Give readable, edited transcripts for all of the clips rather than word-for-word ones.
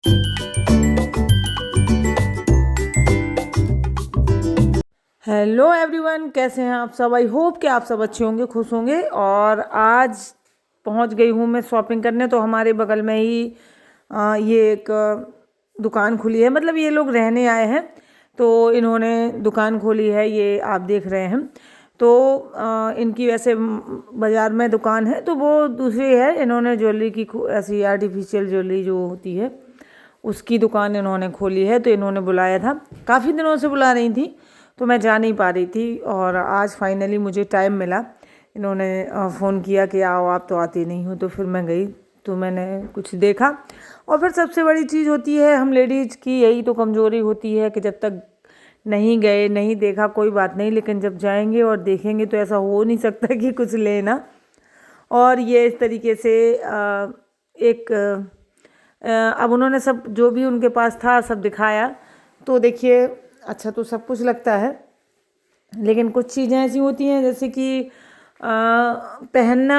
Hello everyone, कैसे हैं आप सब। आई होप कि आप सब अच्छे होंगे, खुश होंगे। और आज पहुंच गई हूं मैं शॉपिंग करने। तो हमारे बगल में ही ये एक दुकान खुली है, मतलब ये लोग रहने आए हैं तो इन्होंने दुकान खोली है, ये आप देख रहे हैं। तो इनकी वैसे बाज़ार में दुकान है तो वो दूसरी है। इन्होंने ज्वेलरी की ऐसी आर्टिफिशियल ज्वेलरी जो होती है उसकी दुकान इन्होंने खोली है। तो इन्होंने बुलाया था, काफ़ी दिनों से बुला रही थी तो मैं जा नहीं पा रही थी, और आज फाइनली मुझे टाइम मिला। इन्होंने फ़ोन किया कि आओ, आप तो आती नहीं हो। तो फिर मैं गई, तो मैंने कुछ देखा। और फिर सबसे बड़ी चीज़ होती है हम लेडीज़ की, यही तो कमज़ोरी होती है कि जब तक नहीं गए, नहीं देखा, कोई बात नहीं, लेकिन जब जाएंगे और देखेंगे तो ऐसा हो नहीं सकता कि कुछ लेना। और ये इस तरीके से एक अब उन्होंने सब जो भी उनके पास था सब दिखाया। तो देखिए, अच्छा तो सब कुछ लगता है, लेकिन कुछ चीज़ें ऐसी होती हैं जैसे कि पहनना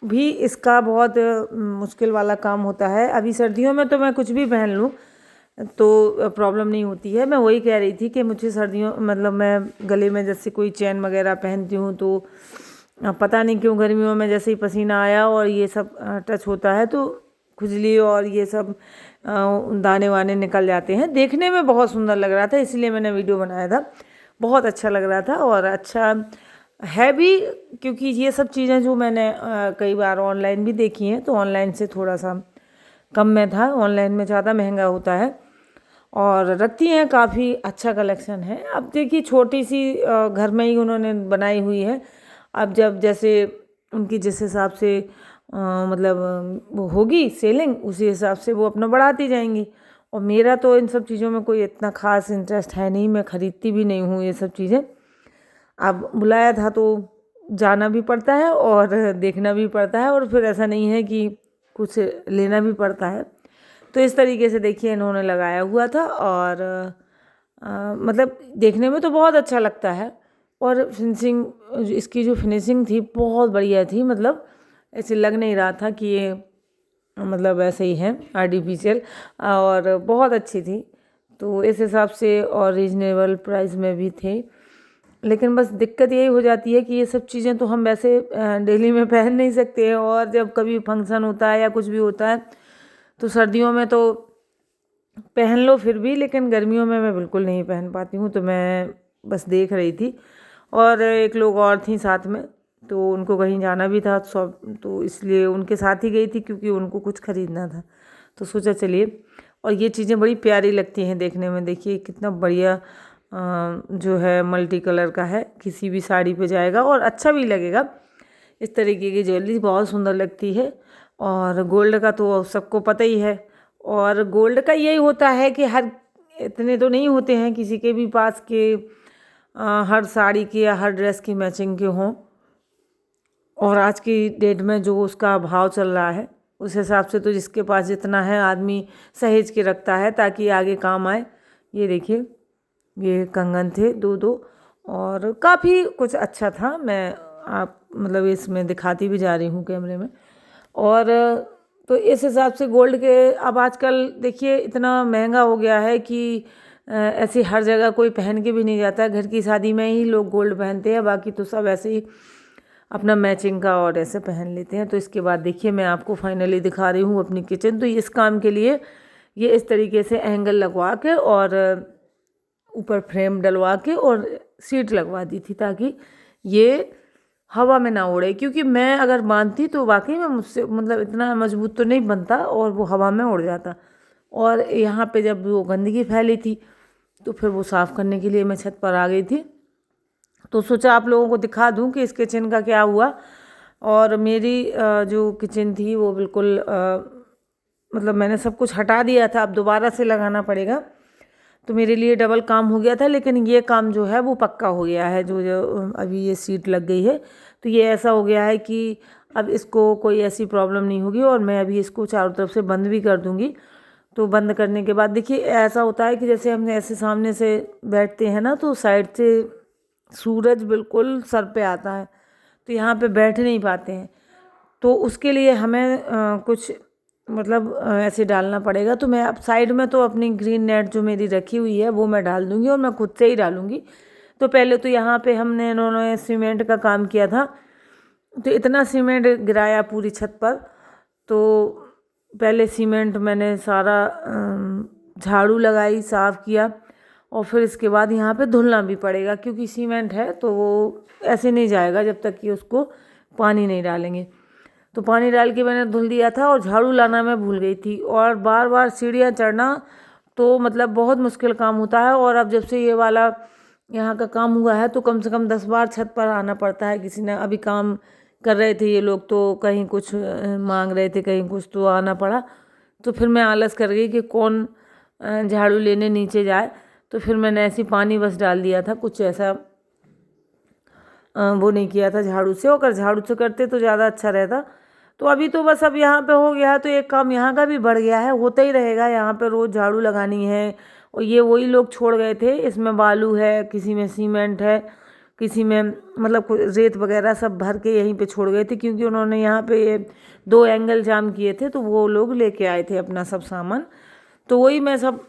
भी इसका बहुत मुश्किल वाला काम होता है। अभी सर्दियों में तो मैं कुछ भी पहन लूँ तो प्रॉब्लम नहीं होती है। मैं वही कह रही थी कि मुझे सर्दियों, मतलब मैं गले में जैसे कोई चेन वगैरह पहनती हूँ तो पता नहीं क्यों गर्मियों में जैसे ही पसीना आया और ये सब टच होता है तो खुजली और ये सब दाने वाने निकल जाते हैं। देखने में बहुत सुंदर लग रहा था, इसलिए मैंने वीडियो बनाया था। बहुत अच्छा लग रहा था और अच्छा है भी, क्योंकि ये सब चीज़ें जो मैंने कई बार ऑनलाइन भी देखी हैं तो ऑनलाइन से थोड़ा सा कम में था, ऑनलाइन में ज़्यादा महंगा होता है। और रखती हैं, काफ़ी अच्छा कलेक्शन है। अब देखिए, छोटी सी घर में ही उन्होंने बनाई हुई है। अब जब जैसे उनकी जिस हिसाब से मतलब वो होगी सेलिंग, उसी हिसाब से वो अपना बढ़ाती जाएंगी। और मेरा तो इन सब चीज़ों में कोई इतना ख़ास इंटरेस्ट है नहीं, मैं ख़रीदती भी नहीं हूँ ये सब चीज़ें। अब बुलाया था तो जाना भी पड़ता है और देखना भी पड़ता है, और फिर ऐसा नहीं है कि कुछ लेना भी पड़ता है। तो इस तरीके से देखिए इन्होंने लगाया हुआ था, और मतलब देखने में तो बहुत अच्छा लगता है। और फिनिशिंग, इसकी जो फिनिशिंग थी बहुत बढ़िया थी, मतलब ऐसे लग नहीं रहा था कि ये मतलब ऐसे ही है आर्टिफिशियल, और बहुत अच्छी थी। तो इस हिसाब से और रीजनेबल प्राइस में भी थे। लेकिन बस दिक्कत यही हो जाती है कि ये सब चीज़ें तो हम वैसे डेली में पहन नहीं सकते हैं, और जब कभी फंक्शन होता है या कुछ भी होता है तो सर्दियों में तो पहन लो फिर भी, लेकिन गर्मियों में मैं बिल्कुल नहीं पहन पाती हूँ। तो मैं बस देख रही थी, और एक लोग और थी साथ में, तो उनको कहीं जाना भी था शॉप, तो इसलिए उनके साथ ही गई थी क्योंकि उनको कुछ ख़रीदना था। तो सोचा चलिए। और ये चीज़ें बड़ी प्यारी लगती हैं देखने में। देखिए कितना बढ़िया जो है मल्टी कलर का है, किसी भी साड़ी पे जाएगा और अच्छा भी लगेगा। इस तरीके की ज्वेलरी बहुत सुंदर लगती है। और गोल्ड का तो सबको पता ही है। और गोल्ड का यही होता है कि हर इतने तो नहीं होते हैं किसी के भी पास के हर साड़ी की या हर ड्रेस की मैचिंग के हों। और आज की डेट में जो उसका भाव चल रहा है उस हिसाब से तो जिसके पास जितना है आदमी सहेज के रखता है ताकि आगे काम आए। ये देखिए, ये कंगन थे दो दो, और काफ़ी कुछ अच्छा था। मैं आप मतलब इसमें दिखाती भी जा रही हूँ कैमरे में। और तो इस हिसाब से गोल्ड के अब आजकल देखिए इतना महंगा हो गया है कि ऐसे हर जगह कोई पहन के भी नहीं जाता। घर की शादी में ही लोग गोल्ड पहनते हैं, बाकी तो सब ऐसे ही अपना मैचिंग का और ऐसे पहन लेते हैं। तो इसके बाद देखिए मैं आपको फाइनली दिखा रही हूँ अपनी किचन। तो इस काम के लिए ये इस तरीके से एंगल लगवा के और ऊपर फ्रेम डलवा के और सीट लगवा दी थी ताकि ये हवा में ना उड़े, क्योंकि मैं अगर बांधती तो वाकई में मुझसे मतलब इतना मजबूत तो नहीं बनता और वो हवा में उड़ जाता। और यहाँ पे जब वो गंदगी फैली थी तो फिर वो साफ़ करने के लिए मैं छत पर आ गई थी। तो सोचा आप लोगों को दिखा दूं कि इस किचन का क्या हुआ। और मेरी जो किचन थी वो बिल्कुल मतलब मैंने सब कुछ हटा दिया था, अब दोबारा से लगाना पड़ेगा। तो मेरे लिए डबल काम हो गया था, लेकिन ये काम जो है वो पक्का हो गया है। जो जो अभी ये सीट लग गई है तो ये ऐसा हो गया है कि अब इसको कोई ऐसी प्रॉब्लम नहीं होगी। और मैं अभी इसको चारों तरफ से बंद भी कर दूँगी। तो बंद करने के बाद देखिए ऐसा होता है कि जैसे हम ऐसे सामने से बैठते हैं ना तो साइड से सूरज बिल्कुल सर पे आता है, तो यहाँ पे बैठ नहीं पाते हैं। तो उसके लिए हमें कुछ मतलब ऐसे डालना पड़ेगा। तो मैं अब साइड में तो अपनी ग्रीन नेट जो मेरी रखी हुई है वो मैं डाल दूँगी, और मैं खुद से ही डालूँगी। तो पहले तो यहाँ पे हमने इन्होंने सीमेंट का काम किया था, तो इतना सीमेंट गिराया पूरी छत पर। तो पहले सीमेंट मैंने सारा झाड़ू लगाई, साफ़ किया, और फिर इसके बाद यहाँ पे धुलना भी पड़ेगा, क्योंकि सीमेंट है तो वो ऐसे नहीं जाएगा जब तक कि उसको पानी नहीं डालेंगे। तो पानी डाल के मैंने धुल दिया था, और झाड़ू लाना मैं भूल गई थी, और बार बार सीढ़ियाँ चढ़ना तो मतलब बहुत मुश्किल काम होता है। और अब जब से ये वाला यहाँ का काम हुआ है तो कम से कम 10 बार छत पर आना पड़ता है। किसी ने अभी काम कर रहे थे ये लोग, तो कहीं कुछ मांग रहे थे, कहीं कुछ, तो आना पड़ा। तो फिर मैं आलस कर गई कि कौन झाड़ू लेने नीचे जाए। तो फिर मैंने ऐसी पानी बस डाल दिया था, कुछ ऐसा वो नहीं किया था झाड़ू से। अगर झाड़ू से करते तो ज़्यादा अच्छा रहता। तो अभी तो बस अब यहाँ पे हो गया है, तो एक काम यहाँ का भी बढ़ गया है, होता ही रहेगा। यहाँ पे रोज़ झाड़ू लगानी है। और ये वही लोग छोड़ गए थे, इसमें बालू है, किसी में सीमेंट है, किसी में मतलब रेत वगैरह सब भर के यहीं पे छोड़ गए थे, क्योंकि उन्होंने यहाँ पे 2 एंगल जाम किए थे, तो वो लोग लेके आए थे अपना सब सामान। तो वही मैं सब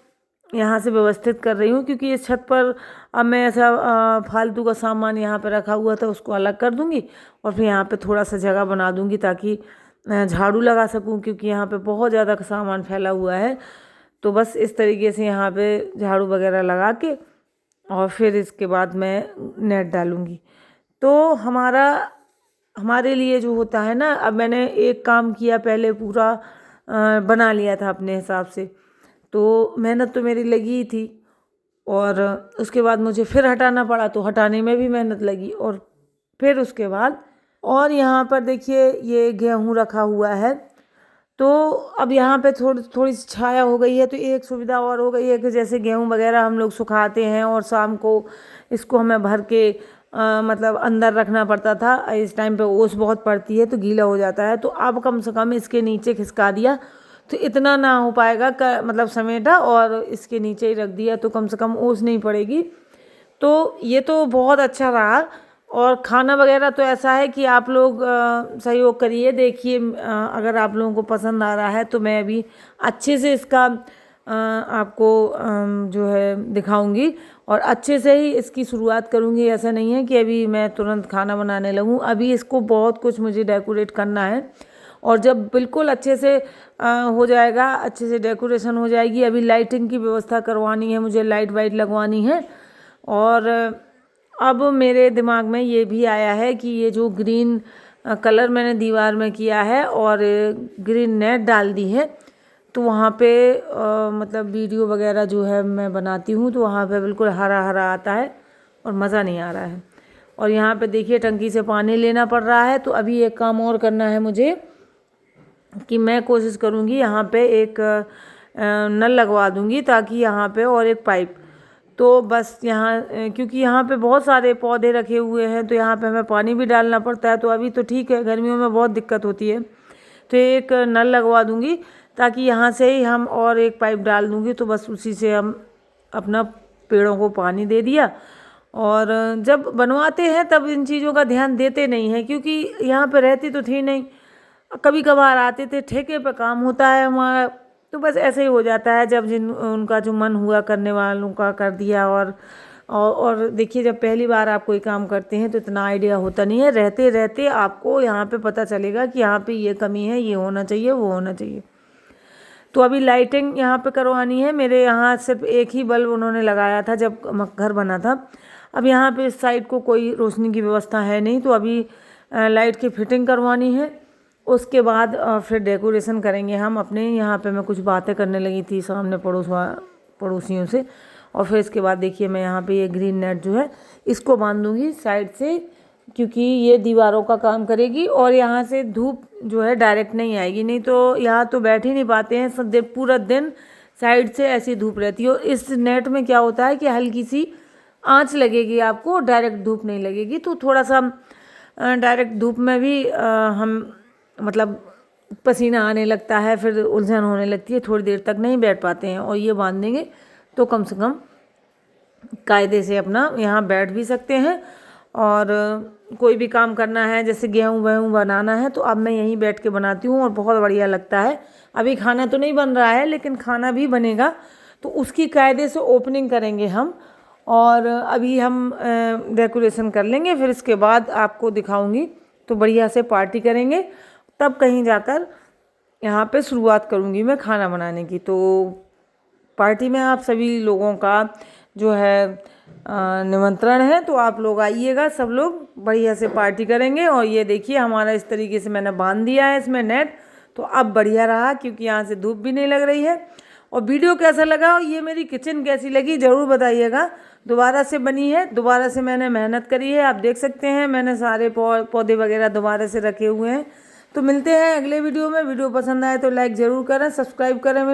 यहाँ से व्यवस्थित कर रही हूँ, क्योंकि इस छत पर अब मैं ऐसा फालतू का सामान यहाँ पे रखा हुआ था उसको अलग कर दूँगी, और फिर यहाँ पे थोड़ा सा जगह बना दूँगी ताकि झाड़ू लगा सकूँ, क्योंकि यहाँ पे बहुत ज़्यादा सामान फैला हुआ है। तो बस इस तरीके से यहाँ पे झाड़ू वगैरह लगा के, और फिर इसके बाद मैं नेट डालूँगी। तो हमारे लिए जो होता है ना, अब मैंने एक काम किया, पहले पूरा बना लिया था अपने हिसाब से, तो मेहनत तो मेरी लगी ही थी, और उसके बाद मुझे फिर हटाना पड़ा, तो हटाने में भी मेहनत लगी। और फिर उसके बाद, और यहाँ पर देखिए ये गेहूँ रखा हुआ है, तो अब यहाँ पे थोड़ी थोड़ी सी छाया हो गई है, तो एक सुविधा और हो गई है कि जैसे गेहूँ वगैरह हम लोग सुखाते हैं, और शाम को इसको हमें भर के मतलब अंदर रखना पड़ता था। इस टाइम पे ओस बहुत पड़ती है तो गीला हो जाता है, तो अब कम से कम इसके नीचे खिसका दिया, तो इतना ना हो पाएगा मतलब समेटा, और इसके नीचे ही रख दिया, तो कम से कम ओस नहीं पड़ेगी। तो ये तो बहुत अच्छा रहा। और खाना वगैरह तो ऐसा है कि आप लोग सहयोग करिए, देखिए अगर आप लोगों को पसंद आ रहा है तो मैं अभी अच्छे से इसका आपको जो है दिखाऊंगी, और अच्छे से ही इसकी शुरुआत करूंगी। ऐसा नहीं है कि अभी मैं तुरंत खाना बनाने लगूं, अभी इसको बहुत कुछ मुझे डेकोरेट करना है। और जब बिल्कुल अच्छे से हो जाएगा, अच्छे से डेकोरेशन हो जाएगी, अभी लाइटिंग की व्यवस्था करवानी है, मुझे लाइट वाइट लगवानी है। और अब मेरे दिमाग में ये भी आया है कि ये जो ग्रीन कलर मैंने दीवार में किया है और ग्रीन नेट डाल दी है, तो वहाँ पे मतलब वीडियो वगैरह जो है मैं बनाती हूँ, तो वहाँ पे बिल्कुल हरा हरा आता है और मज़ा नहीं आ रहा है। और यहाँ पे देखिए टंकी से पानी लेना पड़ रहा है। तो अभी एक काम और करना है मुझे, कि मैं कोशिश करूँगी यहाँ पे एक नल लगवा दूँगी, ताकि यहाँ पे, और एक पाइप। तो बस यहाँ क्योंकि यहाँ पे बहुत सारे पौधे रखे हुए हैं, तो यहाँ पे हमें पानी भी डालना पड़ता है। तो अभी तो ठीक है, गर्मियों में बहुत दिक्कत होती है, तो एक नल लगवा दूँगी, ताकि यहाँ से ही हम, और एक पाइप डाल दूँगी, तो बस उसी से हम अपना पेड़ों को पानी दे दिया। और जब बनवाते हैं तब इन चीज़ों का ध्यान देते नहीं हैं, क्योंकि यहाँ पे रहती तो थी नहीं, कभी कभार आते थे, ठेके पे काम होता है हमारा, तो बस ऐसे ही हो जाता है। जब उनका जो मन हुआ करने वालों का कर दिया। और देखिए, जब पहली बार आप कोई काम करते हैं तो इतना आइडिया होता नहीं है, रहते रहते आपको यहाँ पे पता चलेगा कि यहाँ पे ये कमी है, ये होना चाहिए, वो होना चाहिए। तो अभी लाइटिंग यहाँ पे करवानी है। मेरे यहाँ सिर्फ एक ही बल्ब उन्होंने लगाया था जब घर बना था। अब यहाँ पे इस साइड को कोई रोशनी की व्यवस्था है नहीं, तो अभी लाइट की फिटिंग करवानी है। उसके बाद फिर डेकोरेशन करेंगे हम अपने। यहाँ पे मैं कुछ बातें करने लगी थी सामने पड़ोसियों से। और फिर इसके बाद देखिए, मैं यहाँ पे ये ग्रीन नेट जो है इसको बांध दूँगी साइड से, क्योंकि ये दीवारों का काम करेगी, और यहाँ से धूप जो है डायरेक्ट नहीं आएगी। नहीं तो यहाँ तो बैठ ही नहीं पाते हैं, सब पूरा दिन साइड से ऐसी धूप रहती है। और इस नेट में क्या होता है कि हल्की सी आँच लगेगी आपको, डायरेक्ट धूप नहीं लगेगी। तो थोड़ा सा डायरेक्ट धूप में भी हम मतलब पसीना आने लगता है, फिर उलझन होने लगती है, थोड़ी देर तक नहीं बैठ पाते हैं। और ये बांध देंगे तो कम से कम कायदे से अपना यहाँ बैठ भी सकते हैं। और कोई भी काम करना है, जैसे गेहूँ वेहूँ बनाना है, तो अब मैं यहीं बैठ के बनाती हूँ और बहुत बढ़िया लगता है। अभी खाना तो नहीं बन रहा है लेकिन खाना भी बनेगा, तो उसकी कायदे से ओपनिंग करेंगे हम। और अभी हम डेकोरेशन कर लेंगे, फिर इसके बाद आपको दिखाऊंगी। तो बढ़िया से पार्टी करेंगे, तब कहीं जाकर यहाँ पे शुरुआत करूँगी मैं खाना बनाने की। तो पार्टी में आप सभी लोगों का जो है निमंत्रण है, तो आप लोग आइएगा, सब लोग बढ़िया से पार्टी करेंगे। और ये देखिए हमारा इस तरीके से मैंने बांध दिया है इसमें नेट, तो अब बढ़िया रहा क्योंकि यहाँ से धूप भी नहीं लग रही है। और वीडियो कैसा लगा और ये मेरी किचन कैसी लगी ज़रूर बताइएगा। दोबारा से बनी है, दोबारा से मैंने मेहनत करी है, आप देख सकते हैं मैंने सारे पौधे वगैरह दोबारा से रखे हुए हैं। तो मिलते हैं अगले वीडियो में। वीडियो पसंद आए तो लाइक ज़रूर करें, सब्सक्राइब करें मेरे